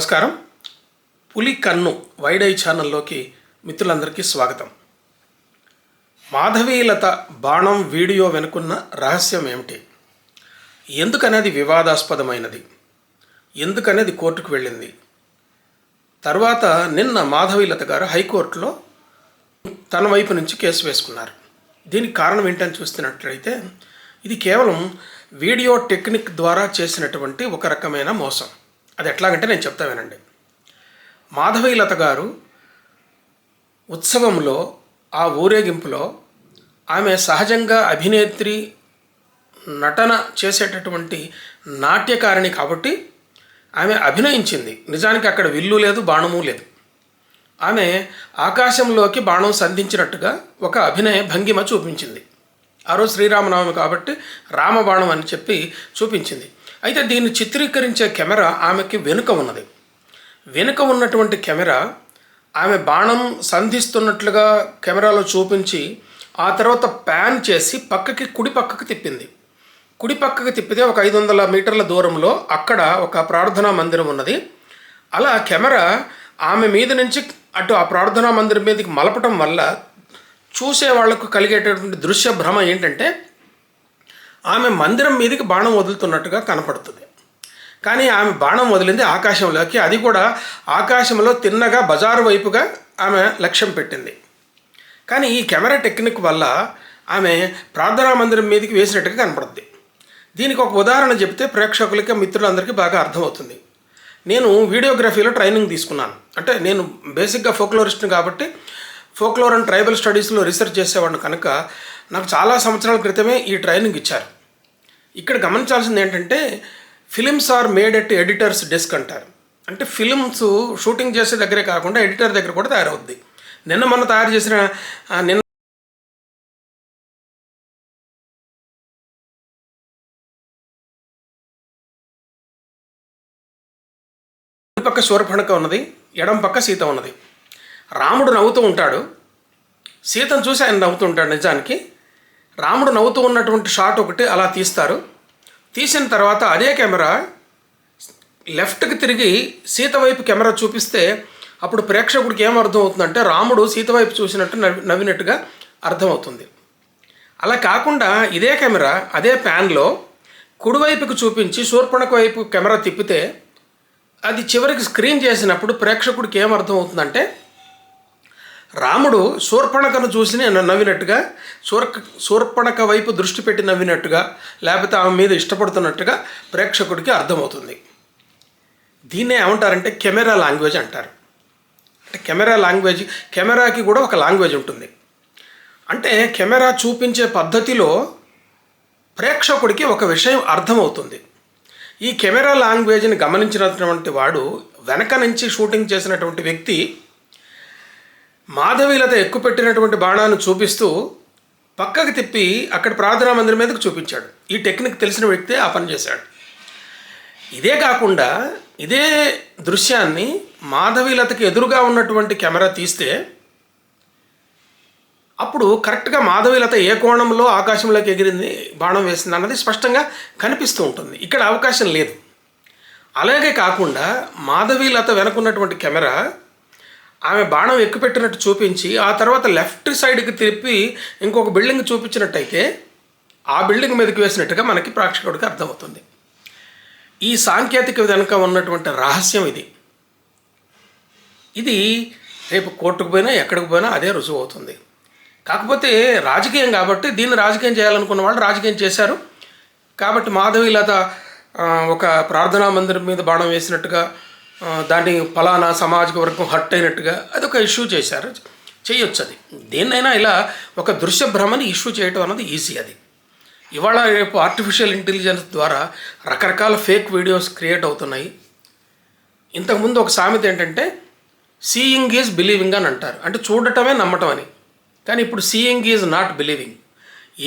నమస్కారం. పులి కన్ను వైడ్ ఐ ఛానల్లోకి మిత్రులందరికీ స్వాగతం. మాధవీలత బాణం వీడియో వెనుకున్న రహస్యం ఏమిటి, ఎందుకనేది వివాదాస్పదమైనది, ఎందుకనేది కోర్టుకు వెళ్ళింది, తర్వాత నిన్న మాధవీలత గారు హైకోర్టులో తన వైపు నుంచి కేసు వేసుకున్నారు. దీనికి కారణం ఏంటని చూస్తున్నట్లయితే ఇది కేవలం వీడియో టెక్నిక్ ద్వారా చేసినటువంటి ఒక రకమైన మోసం. అది ఎట్లాగంటే నేను చెప్తా వినండి. మాధవీలత గారు ఉత్సవంలో ఆ ఊరేగింపులో ఆమె సహజంగా అభినేత్రి నటన చేసేటటువంటి నాట్యకారిణి కాబట్టి ఆమె అభినయించింది. నిజానికి అక్కడ విల్లు లేదు, బాణము లేదు. ఆమె ఆకాశంలోకి బాణం సంధించినట్టుగా ఒక అభినయ భంగిమ చూపించింది. ఆ రోజు శ్రీరామనవమి కాబట్టి రామబాణం అని చెప్పి చూపించింది. అయితే దీన్ని చిత్రీకరించే కెమెరా ఆమెకి వెనుక ఉన్నది. వెనుక ఉన్నటువంటి కెమెరా ఆమె బాణం సంధిస్తున్నట్లుగా కెమెరాలో చూపించి ఆ తర్వాత ప్యాన్ చేసి కుడి పక్కకి తిప్పింది. కుడి పక్కకి తిప్పితే ఒక 500 మీటర్ల దూరంలో అక్కడ ఒక ప్రార్థనా మందిరం ఉన్నది. అలా కెమెరా ఆమె మీద నుంచి అటు ఆ ప్రార్థనా మందిరం మీదకి మలపటం వల్ల చూసే వాళ్లకు కలిగేటటువంటి దృశ్య భ్రమ ఏంటంటే ఆమె మందిరం మీదకి బాణం వదులుతున్నట్టుగా కనపడుతుంది. కానీ ఆమె బాణం వదిలింది ఆకాశంలోకి, అది కూడా ఆకాశంలో తిన్నగా బజారు వైపుగా ఆమె లక్ష్యం పెట్టింది. కానీ ఈ కెమెరా టెక్నిక్ వల్ల ఆమె ప్రార్థనా మందిరం మీదకి వేసినట్టుగా కనపడుతుంది. దీనికి ఒక ఉదాహరణ చెప్తే ప్రేక్షకులకి మిత్రులందరికీ బాగా అర్థమవుతుంది. నేను వీడియోగ్రఫీలో ట్రైనింగ్ తీసుకున్నాను. అంటే నేను బేసిక్గా ఫోక్లోరిస్ట్ని కాబట్టి ఫోక్లోర్ అండ్ ట్రైబల్ స్టడీస్లో రీసెర్చ్ చేసేవాడిని కనుక నాకు చాలా సంవత్సరాల క్రితమే ఈ ట్రైనింగ్ ఇచ్చారు. ఇక్కడ గమనించాల్సింది ఏంటంటే films are made at editor's desk అంటారు. అంటే ఫిలిమ్స్ షూటింగ్ చేసే దగ్గరే కాకుండా ఎడిటర్ దగ్గర కూడా తయారవుద్ది. నిన్న మనం తయారు చేసిన పక్క శూర్పణఖ ఉన్నది, ఎడం పక్క సీత ఉన్నది. రాముడు నవ్వుతూ ఉంటాడు, సీతను చూసి ఆయన నవ్వుతూ ఉంటాడు. నిజానికి రాముడు నవ్వుతూ ఉన్నటువంటి షాట్ ఒకటి అలా తీస్తారు. తీసిన తర్వాత అదే కెమెరా లెఫ్ట్కి తిరిగి సీత వైపు కెమెరా చూపిస్తే అప్పుడు ప్రేక్షకుడికి ఏం అర్థం అవుతుందంటే రాముడు సీత వైపు చూసినట్టు నవ్వినట్టుగా అర్థమవుతుంది. అలా కాకుండా ఇదే కెమెరా అదే ప్యాన్లో కుడివైపుకి చూపించి శూర్పణఖ వైపు కెమెరా తిప్పితే అది చివరికి స్క్రీన్ చేసినప్పుడు ప్రేక్షకుడికి ఏం అర్థం అవుతుందంటే రాముడు శూర్పణఖను చూసి నవ్వినట్టుగా, శూర్పణఖ వైపు దృష్టి పెట్టి నవ్వినట్టుగా, లేకపోతే ఆమె మీద ఇష్టపడుతున్నట్టుగా ప్రేక్షకుడికి అర్థమవుతుంది. దీన్నే ఏమంటారంటే కెమెరా లాంగ్వేజ్ అంటారు. అంటే కెమెరాకి కూడా ఒక లాంగ్వేజ్ ఉంటుంది. అంటే కెమెరా చూపించే పద్ధతిలో ప్రేక్షకుడికి ఒక విషయం అర్థమవుతుంది. ఈ కెమెరా లాంగ్వేజ్ని గమనించినటువంటి వాడు వెనక నుంచి షూటింగ్ చేసినటువంటి వ్యక్తి మాధవీలత ఎక్కుపెట్టినటువంటి బాణాన్ని చూపిస్తూ పక్కకి తిప్పి అక్కడ ప్రార్థనా మందిరం మీదకి చూపించాడు. ఈ టెక్నిక్ తెలిసిన వ్యక్తే ఆ పని చేశాడు. ఇదే కాకుండా ఇదే దృశ్యాన్ని మాధవీలతకి ఎదురుగా ఉన్నటువంటి కెమెరా తీస్తే అప్పుడు కరెక్ట్గా మాధవీలత ఏ కోణంలో ఆకాశంలోకి ఎగిరింది, బాణం వేసింది అన్నది స్పష్టంగా కనిపిస్తూ ఉంటుంది. ఇక్కడ అవకాశం లేదు. అలాగే కాకుండా మాధవీలత వెనుకున్నటువంటి కెమెరా ఆమె బాణం ఎక్కుపెట్టినట్టు చూపించి ఆ తర్వాత లెఫ్ట్ సైడ్కి తిప్పి ఇంకొక బిల్డింగ్ చూపించినట్టయితే ఆ బిల్డింగ్ మీదకి వేసినట్టుగా మనకి ప్రేక్షకుడికి అర్థమవుతుంది. ఈ సాంకేతిక వెనుక ఉన్నటువంటి రహస్యం ఇది రేపు కోర్టుకు పోయినా ఎక్కడికి పోయినా అదే రుజువు అవుతుంది. కాకపోతే రాజకీయం కాబట్టి దీన్ని రాజకీయం చేయాలనుకున్న వాళ్ళు రాజకీయం చేశారు. కాబట్టి మాధవీలత ఒక ప్రార్థనా మందిరం మీద బాణం వేసినట్టుగా, దాన్ని ఫలానా సామాజిక వర్గం హట్ అయినట్టుగా అదొక ఇష్యూ చేయొచ్చు. అది దేన్నైనా ఇలా ఒక దృశ్య భ్రమని ఇష్యూ చేయటం అన్నది ఈజీ. అది ఇవాళ రేపు ఆర్టిఫిషియల్ ఇంటెలిజెన్స్ ద్వారా రకరకాల ఫేక్ వీడియోస్ క్రియేట్ అవుతున్నాయి. ఇంతకుముందు ఒక సామెత ఏంటంటే సీయింగ్ ఈజ్ బిలీవింగ్ అని అంటారు. అంటే చూడటమే నమ్మటం అని. కానీ ఇప్పుడు సీయింగ్ ఈజ్ నాట్ బిలీవింగ్.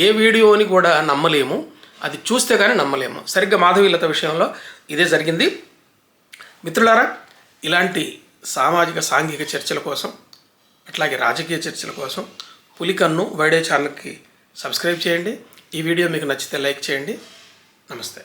ఏ వీడియోని కూడా నమ్మలేము, అది చూస్తే కానీ నమ్మలేము. సరిగ్గా మాధవీలత విషయంలో ఇదే జరిగింది. మిత్రులారా, ఇలాంటి సామాజిక సాంఘిక చర్చల కోసం అట్లాగే రాజకీయ చర్చల కోసం పులి కన్ను వైడ్ ఐ ఛానల్కి సబ్స్క్రైబ్ చేయండి. ఈ వీడియో మీకు నచ్చితే లైక్ చేయండి. నమస్తే.